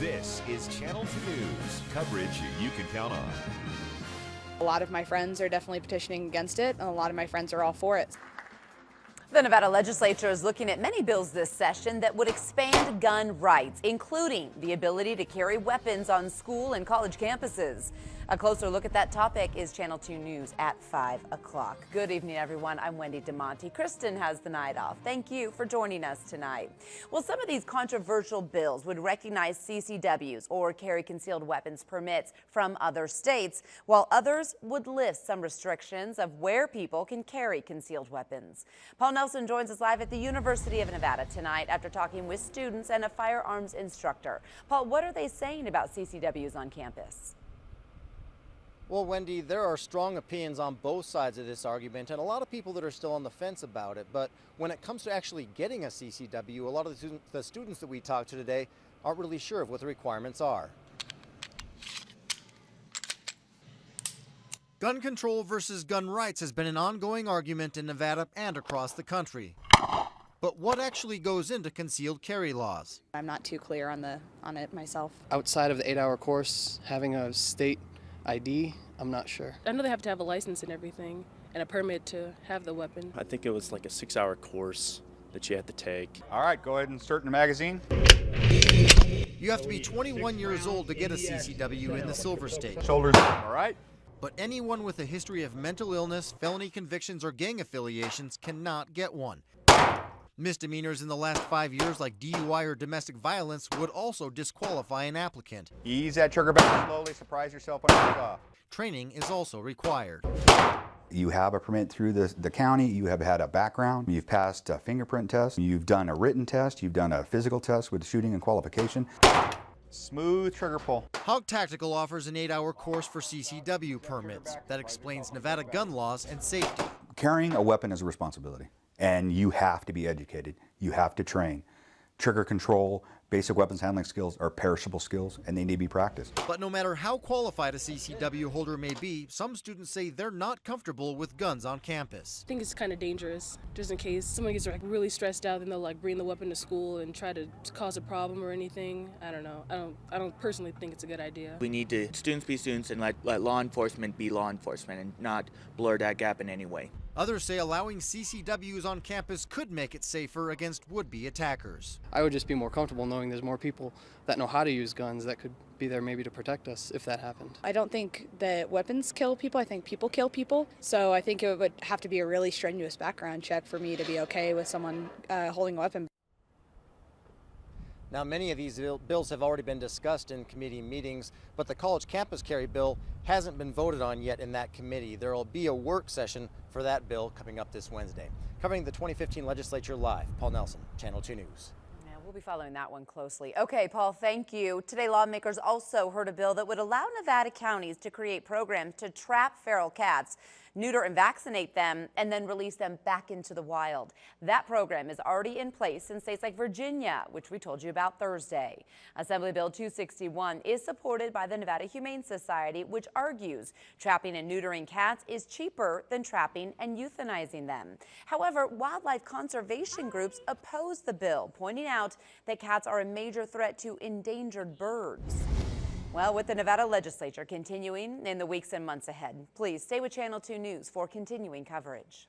This is Channel 2 News, coverage you can count on. A lot of my friends are definitely petitioning against it, and a lot of my friends are all for it. The Nevada legislature is looking at many bills this session that would expand gun rights, including the ability to carry weapons on school and college campuses. A closer look at that topic is Channel 2 News at 5 o'clock. Good evening, everyone. I'm Wendy DeMonte. Kristen has the night off. Thank you for joining us tonight. Well, some of these controversial bills would recognize CCWs or carry concealed weapons permits from other states, while others would lift some restrictions of where people can carry concealed weapons. Paul Nelson joins us live at the University of Nevada tonight after talking with students and a firearms instructor. Paul, what are they saying about CCWs on campus? Well, Wendy, there are strong opinions on both sides of this argument and a lot of people that are still on the fence about it. But when it comes to actually getting a CCW, a lot of the students that we talked to today aren't really sure of what the requirements are. Gun control versus gun rights has been an ongoing argument in Nevada and across the country. But what actually goes into concealed carry laws? I'm not too clear on it myself. Outside of the 8-hour course, having a state ID, I'm not sure. I know they have to have a license and everything and a permit to have the weapon. I think it was like a 6-hour course that you had to take. All right, go ahead and insert in the magazine. You have to be 21 years old to get a CCW in the Silver State. Shoulders up, all right? But anyone with a history of mental illness, felony convictions, or gang affiliations cannot get one. Misdemeanors in the last 5 years, like DUI or domestic violence, would also disqualify an applicant. Ease that trigger back slowly, surprise yourself when you take off. Training is also required. You have a permit through the county, you have had a background, you've passed a fingerprint test, you've done a written test, you've done a physical test with shooting and qualification. Smooth trigger pull. Hog Tactical offers an 8-hour course for CCW permits that explains Nevada gun laws and safety. Carrying a weapon is a responsibility, and you have to be educated. You have to train. Trigger control, basic weapons handling skills are perishable skills, and they need to be practiced. But no matter how qualified a CCW holder may be, some students say they're not comfortable with guns on campus. I think it's kind of dangerous, just in case someone gets like really stressed out and they'll like bring the weapon to school and try to cause a problem or anything. I don't know. I don't personally think it's a good idea. We need to students be students and let law enforcement be law enforcement and not blur that gap in any way. Others say allowing CCWs on campus could make it safer against would-be attackers. I would just be more comfortable knowing there's more people that know how to use guns that could be there maybe to protect us if that happened. I don't think that weapons kill people. I think people kill people. So I think it would have to be a really strenuous background check for me to be okay with someone holding a weapon. Now, many of these bills have already been discussed in committee meetings, but the college campus carry bill hasn't been voted on yet in that committee. There will be a work session for that bill coming up this Wednesday. Covering the 2015 legislature live, Paul Nelson, Channel 2 News. Yeah, we'll be following that one closely. Okay, Paul, thank you. Today, lawmakers also heard a bill that would allow Nevada counties to create programs to trap feral cats, neuter and vaccinate them, and then release them back into the wild. That program is already in place in states like Virginia, which we told you about Thursday. Assembly Bill 261 is supported by the Nevada Humane Society, which argues trapping and neutering cats is cheaper than trapping and euthanizing them. However, wildlife conservation groups oppose the bill, pointing out that cats are a major threat to endangered birds. Well, with the Nevada legislature continuing in the weeks and months ahead, please stay with Channel 2 News for continuing coverage.